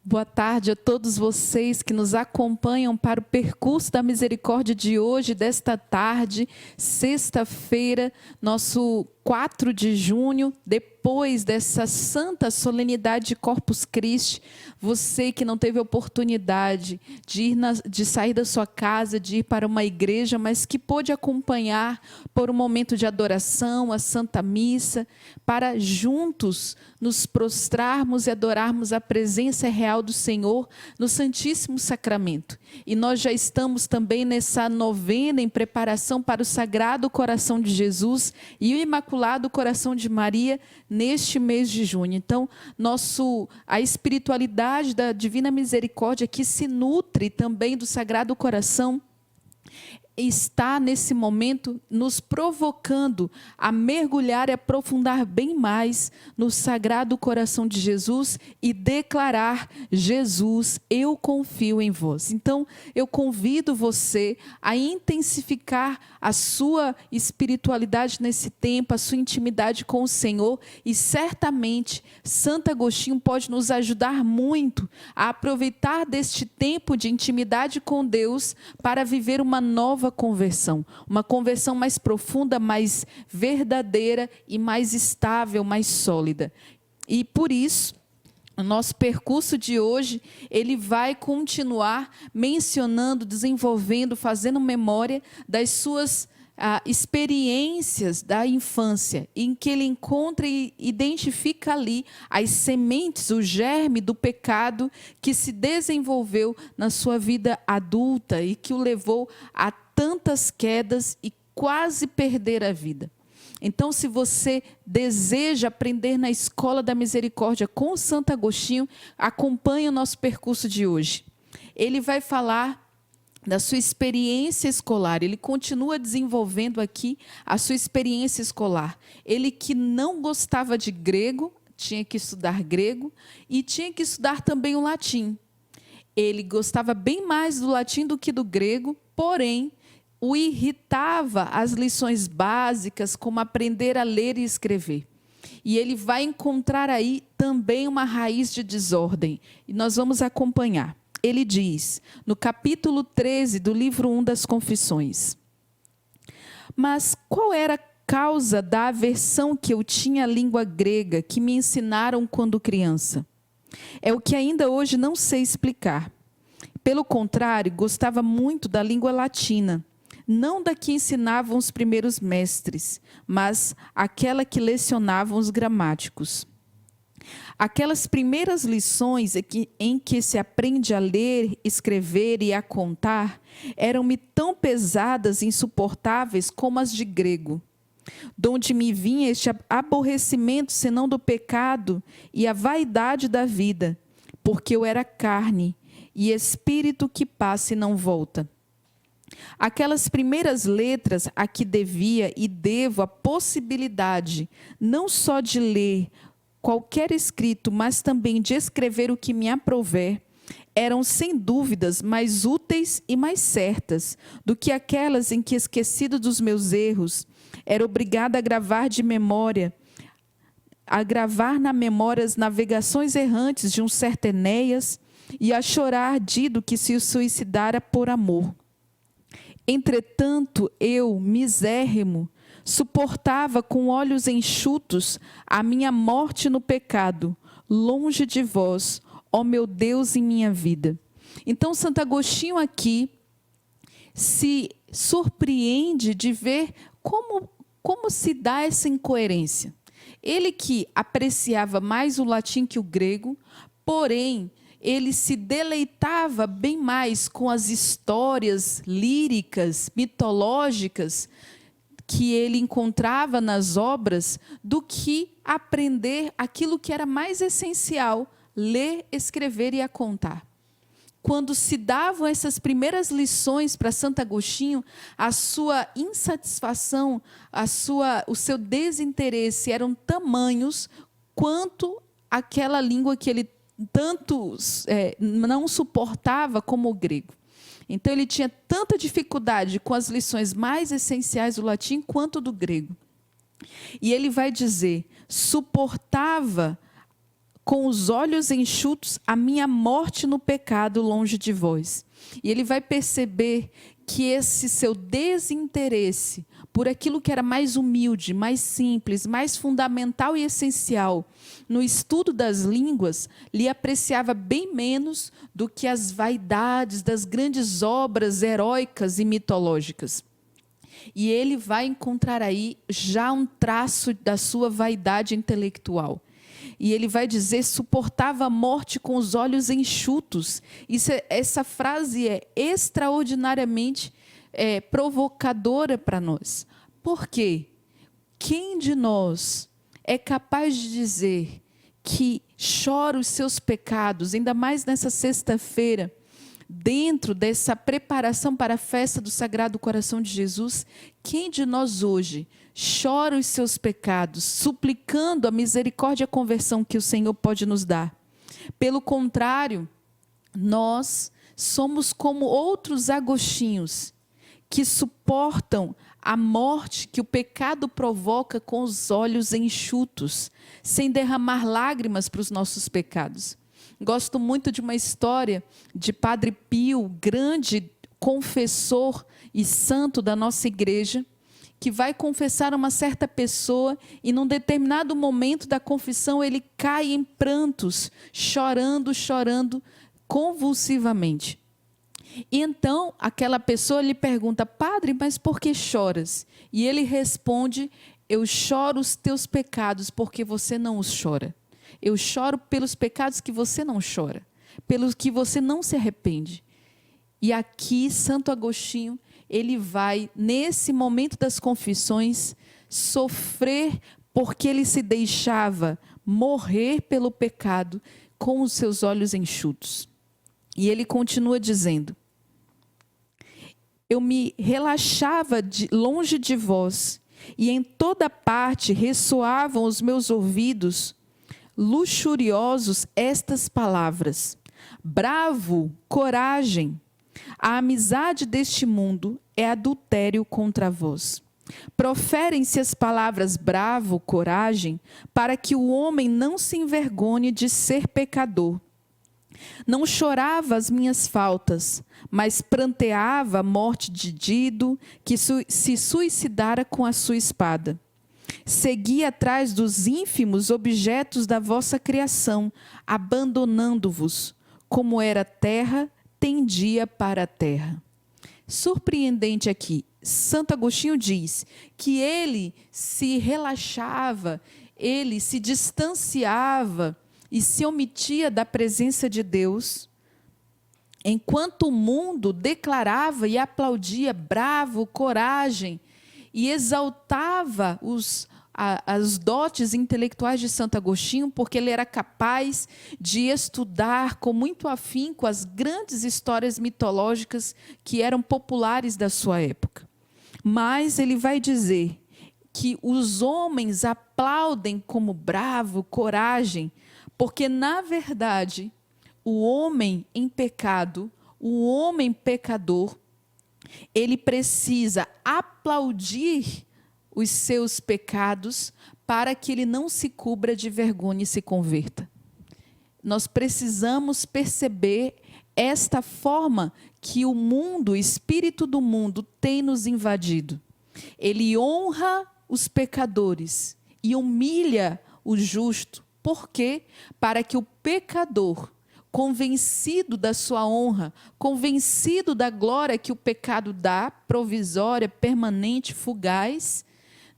Boa tarde a todos vocês que nos acompanham para o percurso da misericórdia de hoje, desta tarde, sexta-feira, nosso 4 de junho, depois dessa santa solenidade de Corpus Christi. Você que não teve oportunidade de sair da sua casa, de ir para uma igreja, mas que pôde acompanhar por um momento de adoração, a Santa Missa, para juntos nos prostrarmos e adorarmos a presença real do Senhor no Santíssimo Sacramento. E nós já estamos também nessa novena em preparação para o Sagrado Coração de Jesus e o Imaculado Coração de Maria neste mês de junho. Então, a espiritualidade da Divina Misericórdia, que se nutre também do Sagrado Coração, está nesse momento nos provocando a mergulhar e aprofundar bem mais no Sagrado Coração de Jesus e declarar: Jesus, eu confio em vós. Então, eu convido você a intensificar a sua espiritualidade nesse tempo, a sua intimidade com o Senhor, e certamente Santo Agostinho pode nos ajudar muito a aproveitar deste tempo de intimidade com Deus para viver uma nova conversão, uma conversão mais profunda, mais verdadeira e mais estável, mais sólida. E por isso, o nosso percurso de hoje, ele vai continuar mencionando, desenvolvendo, fazendo memória das suas experiências da infância, em que ele encontra e identifica ali as sementes, o germe do pecado que se desenvolveu na sua vida adulta e que o levou a tantas quedas e quase perder a vida. Então, se você deseja aprender na Escola da Misericórdia com Santo Agostinho, acompanhe o nosso percurso de hoje. Ele vai falar da sua experiência escolar, ele continua desenvolvendo aqui a sua experiência escolar. Ele que não gostava de grego, tinha que estudar grego e tinha que estudar também o latim. Ele gostava bem mais do latim do que do grego, porém, o irritava as lições básicas, como aprender a ler e escrever. E ele vai encontrar aí também uma raiz de desordem. E nós vamos acompanhar. Ele diz, no capítulo 13 do livro 1 das Confissões: mas qual era a causa da aversão que eu tinha à língua grega, que me ensinaram quando criança? É o que ainda hoje não sei explicar. Pelo contrário, gostava muito da língua latina, não da que ensinavam os primeiros mestres, mas aquela que lecionavam os gramáticos. Aquelas primeiras lições em que se aprende a ler, escrever e a contar eram-me tão pesadas e insuportáveis como as de grego. Donde me vinha este aborrecimento senão do pecado e a vaidade da vida, porque eu era carne e espírito que passa e não volta. Aquelas primeiras letras a que devia e devo a possibilidade não só de ler qualquer escrito, mas também de escrever o que me aprouver, eram sem dúvidas mais úteis e mais certas do que aquelas em que, esquecido dos meus erros, era obrigada a gravar de memória, a gravar na memória as navegações errantes de um certo Enéas e a chorar ardido que se suicidara por amor. Entretanto, eu, misérrimo, suportava com olhos enxutos a minha morte no pecado, longe de vós, ó meu Deus, em minha vida. Então, Santo Agostinho aqui se surpreende de ver como se dá essa incoerência. Ele que apreciava mais o latim que o grego, porém, ele se deleitava bem mais com as histórias líricas, mitológicas, que ele encontrava nas obras, do que aprender aquilo que era mais essencial, ler, escrever e a contar. Quando se davam essas primeiras lições para Santo Agostinho, a sua insatisfação, o seu desinteresse eram tamanhos quanto aquela língua que ele tanto não suportava como o grego. Então, ele tinha tanta dificuldade com as lições mais essenciais do latim quanto do grego. E ele vai dizer, suportava com os olhos enxutos a minha morte no pecado longe de vós. E ele vai perceber que esse seu desinteresse por aquilo que era mais humilde, mais simples, mais fundamental e essencial no estudo das línguas, lhe apreciava bem menos do que as vaidades das grandes obras heróicas e mitológicas. E ele vai encontrar aí já um traço da sua vaidade intelectual. E ele vai dizer, suportava a morte com os olhos enxutos. Essa frase é extraordinariamente provocadora para nós. Por quê? Quem de nós é capaz de dizer que chora os seus pecados, ainda mais nessa sexta-feira, dentro dessa preparação para a festa do Sagrado Coração de Jesus? Quem de nós hoje chora os seus pecados, suplicando a misericórdia e a conversão que o Senhor pode nos dar? Pelo contrário, nós somos como outros agostinhos que suportam a morte que o pecado provoca com os olhos enxutos, sem derramar lágrimas para os nossos pecados. Gosto muito de uma história de Padre Pio, grande confessor e santo da nossa igreja, que vai confessar uma certa pessoa e num determinado momento da confissão ele cai em prantos, chorando convulsivamente. E então aquela pessoa lhe pergunta: padre, mas por que choras? E ele responde: eu choro os teus pecados porque você não os chora. Eu choro pelos pecados que você não chora, pelos que você não se arrepende. E aqui Santo Agostinho, ele vai, nesse momento das confissões, sofrer porque ele se deixava morrer pelo pecado com os seus olhos enxutos. E ele continua dizendo: eu me relaxava longe de vós, e em toda parte ressoavam os meus ouvidos luxuriosos estas palavras: bravo, coragem. A amizade deste mundo é adultério contra vós. Proferem-se as palavras bravo, coragem, para que o homem não se envergonhe de ser pecador. Não chorava as minhas faltas, mas pranteava a morte de Dido, que se suicidara com a sua espada. Seguia atrás dos ínfimos objetos da vossa criação, abandonando-vos. Como era terra, tendia para a terra. Surpreendente aqui, Santo Agostinho diz que ele se relaxava, ele se distanciava e se omitia da presença de Deus, enquanto o mundo declarava e aplaudia bravo, coragem, e exaltava as dotes intelectuais de Santo Agostinho, porque ele era capaz de estudar com muito afinco as grandes histórias mitológicas que eram populares da sua época. Mas ele vai dizer que os homens aplaudem como bravo, coragem, porque, na verdade, o homem em pecado, o homem pecador, ele precisa aplaudir os seus pecados para que ele não se cubra de vergonha e se converta. Nós precisamos perceber esta forma que o mundo, o espírito do mundo, tem nos invadido. Ele honra os pecadores e humilha o justo. Por quê? Para que o pecador, convencido da sua honra, convencido da glória que o pecado dá, provisória, permanente, fugaz,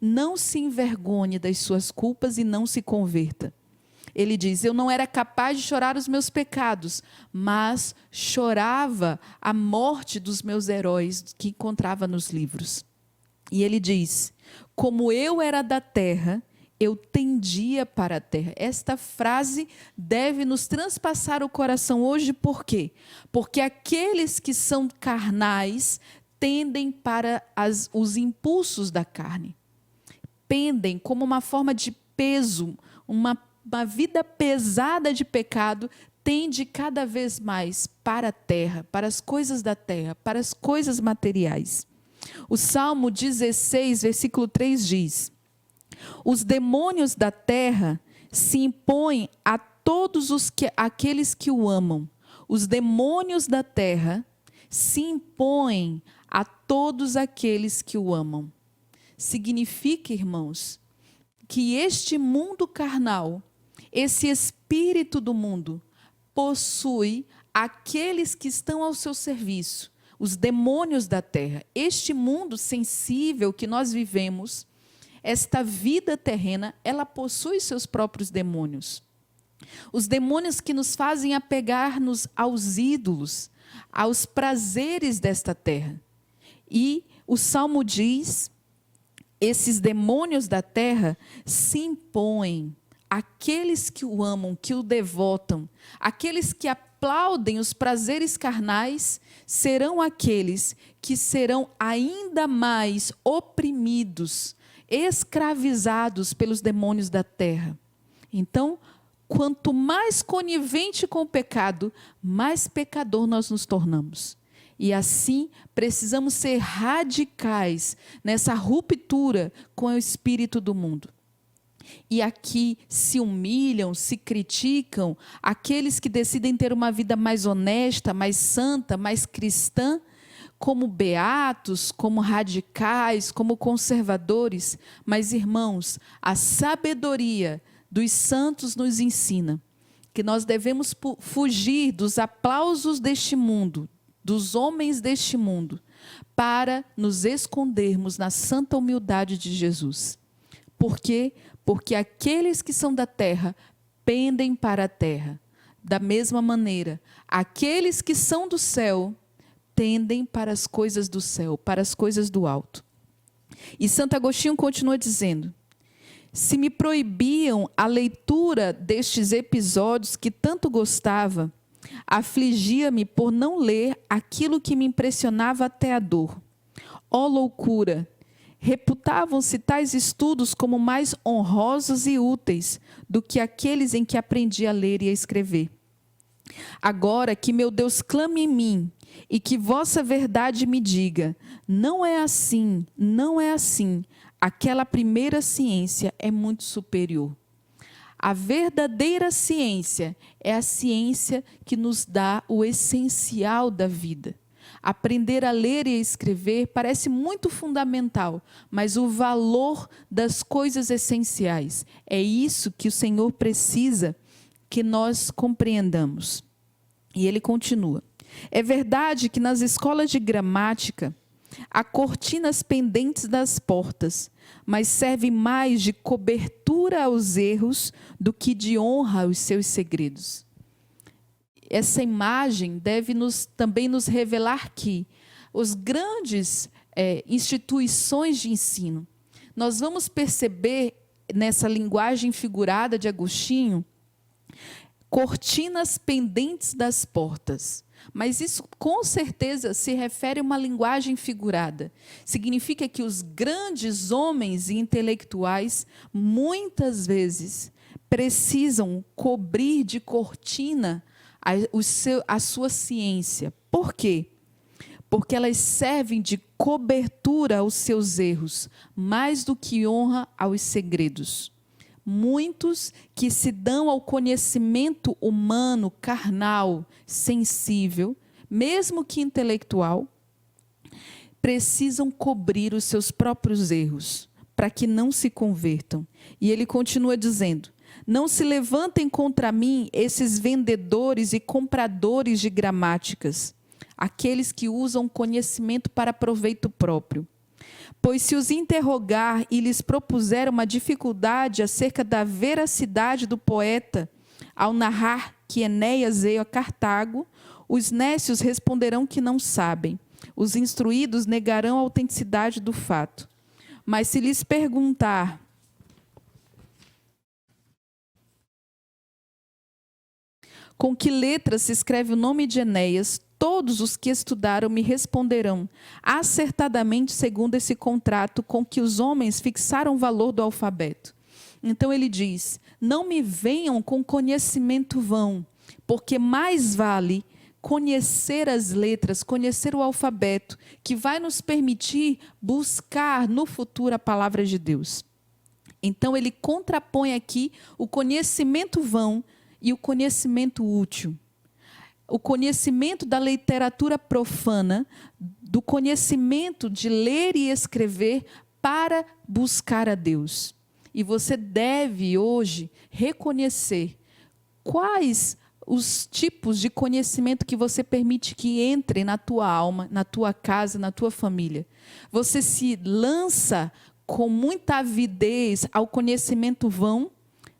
não se envergonhe das suas culpas e não se converta. Ele diz: eu não era capaz de chorar os meus pecados, mas chorava a morte dos meus heróis que encontrava nos livros. E ele diz: como eu era da terra, eu tendia para a terra. Esta frase deve nos transpassar o coração hoje. Por quê? Porque aqueles que são carnais tendem para os impulsos da carne. Pendem como uma forma de peso, uma vida pesada de pecado, tende cada vez mais para a terra, para as coisas da terra, para as coisas materiais. O Salmo 16, versículo 3 diz: os demônios da terra se impõem a aqueles que o amam. Os demônios da terra se impõem a todos aqueles que o amam. Significa, irmãos, que este mundo carnal, esse espírito do mundo, possui aqueles que estão ao seu serviço, os demônios da terra. Este mundo sensível que nós vivemos, esta vida terrena, ela possui seus próprios demônios. Os demônios que nos fazem apegar-nos aos ídolos, aos prazeres desta terra. E o Salmo diz, esses demônios da terra se impõem àqueles que o amam, que o devotam, aqueles que aplaudem os prazeres carnais, serão aqueles que serão ainda mais oprimidos, escravizados pelos demônios da terra. Então, quanto mais conivente com o pecado, mais pecador nós nos tornamos. E assim, precisamos ser radicais nessa ruptura com o espírito do mundo. E aqui se humilham, se criticam aqueles que decidem ter uma vida mais honesta, mais santa, mais cristã, como beatos, como radicais, como conservadores. Mas, irmãos, a sabedoria dos santos nos ensina que nós devemos fugir dos aplausos deste mundo, dos homens deste mundo, para nos escondermos na santa humildade de Jesus. Por quê? Porque aqueles que são da terra pendem para a terra. Da mesma maneira, aqueles que são do céu tendem para as coisas do céu, para as coisas do alto. E Santo Agostinho continua dizendo: se me proibiam a leitura destes episódios que tanto gostava, afligia-me por não ler aquilo que me impressionava até a dor. Ó loucura! Reputavam-se tais estudos como mais honrosos e úteis do que aqueles em que aprendi a ler e a escrever. Agora que meu Deus clame em mim e que vossa verdade me diga, não é assim, não é assim, aquela primeira ciência é muito superior. A verdadeira ciência é a ciência que nos dá o essencial da vida. Aprender a ler e a escrever parece muito fundamental, mas o valor das coisas essenciais, é isso que o Senhor precisa que nós compreendamos. E ele continua: é verdade que nas escolas de gramática há cortinas pendentes das portas, mas serve mais de cobertura aos erros do que de honra aos seus segredos. Essa imagem deve também nos revelar que os grandes instituições de ensino, nós vamos perceber nessa linguagem figurada de Agostinho, cortinas pendentes das portas. Mas isso com certeza se refere a uma linguagem figurada. Significa que os grandes homens e intelectuais, muitas vezes, precisam cobrir de cortina a sua ciência. Por quê? Porque elas servem de cobertura aos seus erros, mais do que honra aos segredos. Muitos que se dão ao conhecimento humano, carnal, sensível, mesmo que intelectual, precisam cobrir os seus próprios erros, para que não se convertam. E ele continua dizendo: não se levantem contra mim esses vendedores e compradores de gramáticas, aqueles que usam conhecimento para proveito próprio. Pois se os interrogar e lhes propuser uma dificuldade acerca da veracidade do poeta, ao narrar que Enéas veio a Cartago, os nécios responderão que não sabem. Os instruídos negarão a autenticidade do fato. Mas se lhes perguntar: com que letra se escreve o nome de Enéas, todos os que estudaram me responderão, acertadamente segundo esse contrato com que os homens fixaram o valor do alfabeto. Então ele diz: não me venham com conhecimento vão, porque mais vale conhecer as letras, conhecer o alfabeto, que vai nos permitir buscar no futuro a palavra de Deus. Então ele contrapõe aqui o conhecimento vão e o conhecimento útil. O conhecimento da literatura profana, do conhecimento de ler e escrever para buscar a Deus. E você deve hoje reconhecer quais os tipos de conhecimento que você permite que entre na tua alma, na tua casa, na tua família. Você se lança com muita avidez ao conhecimento vão,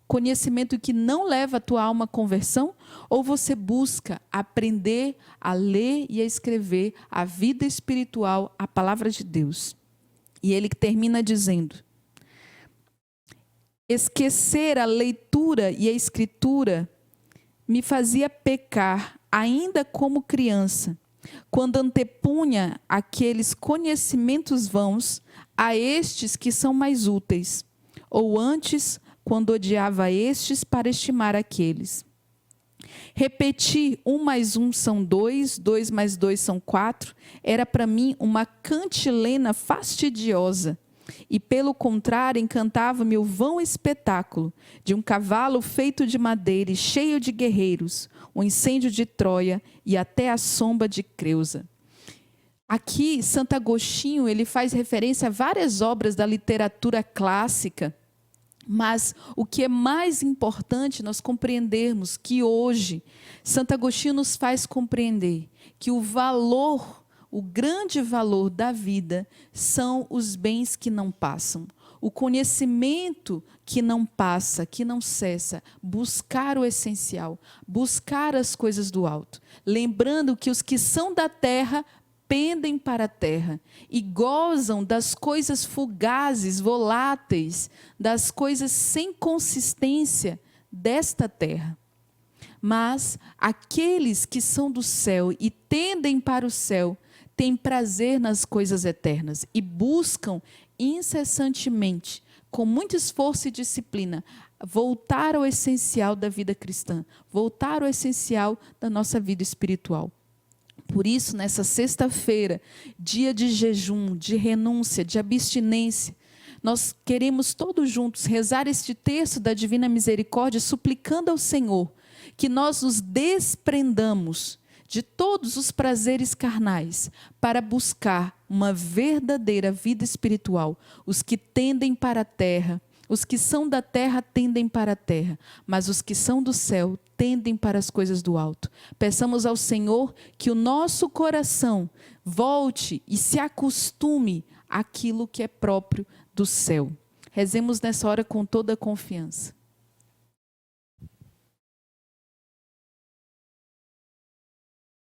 conhecimento que não leva a tua alma à conversão, ou você busca aprender a ler e a escrever a vida espiritual, a palavra de Deus. E ele termina dizendo: esquecer a leitura e a escritura me fazia pecar ainda como criança, quando antepunha aqueles conhecimentos vãos a estes que são mais úteis, ou antes, quando odiava estes para estimar aqueles. Repetir 1 mais 1 são 2, 2 mais 2 são 4, era para mim uma cantilena fastidiosa. E, pelo contrário, encantava-me o vão espetáculo de um cavalo feito de madeira e cheio de guerreiros, o incêndio de Troia e até a sombra de Creusa. Aqui, Santo Agostinho, ele faz referência a várias obras da literatura clássica, mas o que é mais importante nós compreendermos que hoje, Santo Agostinho nos faz compreender que o valor, o grande valor da vida são os bens que não passam. O conhecimento que não passa, que não cessa. Buscar o essencial, buscar as coisas do alto. Lembrando que os que são da terra pendem para a terra e gozam das coisas fugazes, voláteis, das coisas sem consistência desta terra. Mas aqueles que são do céu e tendem para o céu, têm prazer nas coisas eternas e buscam incessantemente, com muito esforço e disciplina, voltar ao essencial da vida cristã, voltar ao essencial da nossa vida espiritual. Por isso, nessa sexta-feira, dia de jejum, de renúncia, de abstinência, nós queremos todos juntos rezar este terço da Divina Misericórdia, suplicando ao Senhor que nós nos desprendamos de todos os prazeres carnais, para buscar uma verdadeira vida espiritual. Os que tendem para a terra, os que são da terra tendem para a terra, mas os que são do céu tendem para as coisas do alto. Peçamos ao Senhor que o nosso coração volte e se acostume àquilo que é próprio do céu. Rezemos nessa hora com toda a confiança.